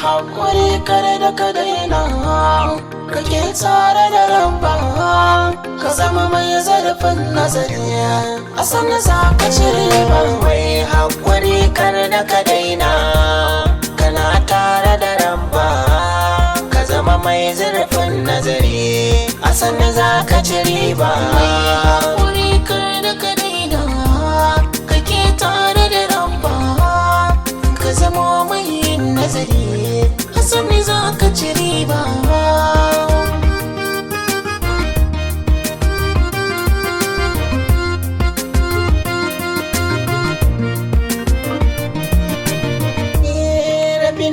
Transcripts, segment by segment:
haƙuri kare da ka daina, kake tare da rabba, ka zama mai zarafin nazari, a sannan za ka cire ba. Mai haƙuri kare da ka daina, kana tare da rabba, ka zama mai zarafin nazari, a sannan za ka cire ba. Mai haƙuri kare da ka daina, kake tare da rabba, ka zama mai nazari, a sannan za ka cire ba.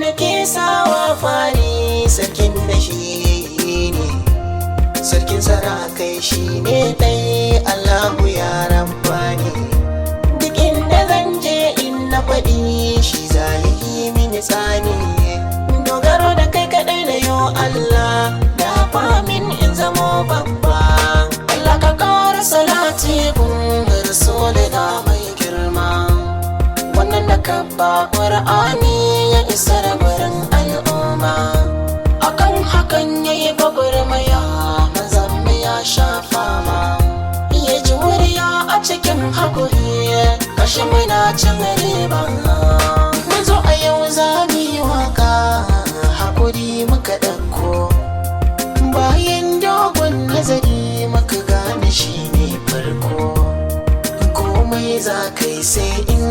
Nake sawa fari sarkin da shi ne, sarkin sarakai shi ne ɗai Allahu ya rabbani. Duk inda zan je in na faɗi shi za yi mini tsani, dogaro da kai kaɗai na yo Allah, da famin in zamo babba. Allah ka ƙara salati gun rasulina mai girma, wannan da ka ba Qur'ani ya isar gurin al'umma. Akan hakan ya yi gwagwarmaya, manzan ya sha fama, ya ji wuriya a cikin haƙuri, kashi muna cin riba. Mun zo a yau za mu yi waka, haƙuri muka ɗauko, bayan dogon nazari muka gane shi ne farko. Komai za ka yi sai in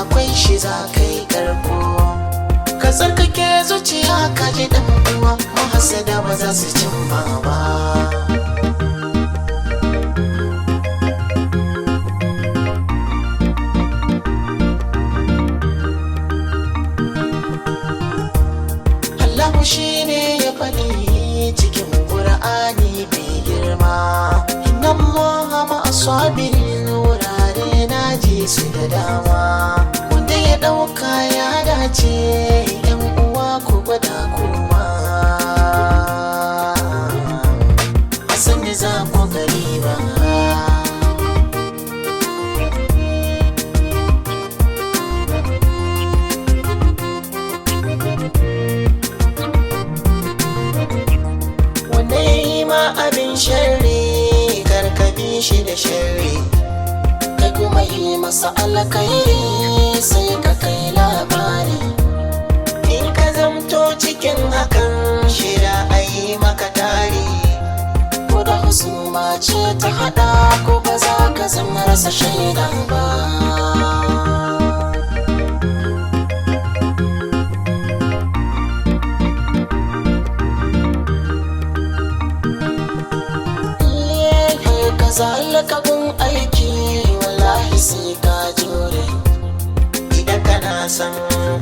akwai shi za ka yi karko, ka tsarkake zuciya ka ji ɗan uwa, mahasada ba za su cimma ba. Allahu shi ne ya faɗi cikin Qur'ani mai girma, inna Allaha ma'as sabirin, wurare na ji su da dama. Wanda ya ɗauka ya dace, yan uwa ku gwada kuma, a sani za ku gari ba. Wanda ya yi ma abin sharri, karkabi shi da sharri, kai kuma yi masa alkairi, sai ka kai labari. In ka zamto cikin hakan, shira a yi maka tari, ko da husuma ce ta haɗa, ko ba za ka zama rasa shaida ba. Zalaka gun aiki, wallahi sai ka jure, idan kana son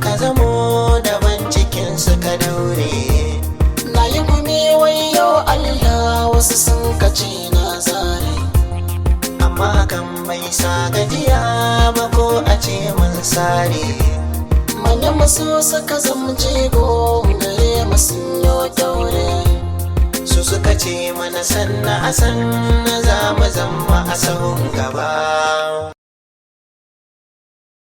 ka zamo daban cikin su ka daure. Na yi gumi wayo Allah, wasu sun kace na zare, amma kan bai sa gajiya ba ko a ce mun sare. Manyan masu suka zama jego, gare masu yau daure, su suka ce mana sanna a sanna za mu zama a sahun gaba.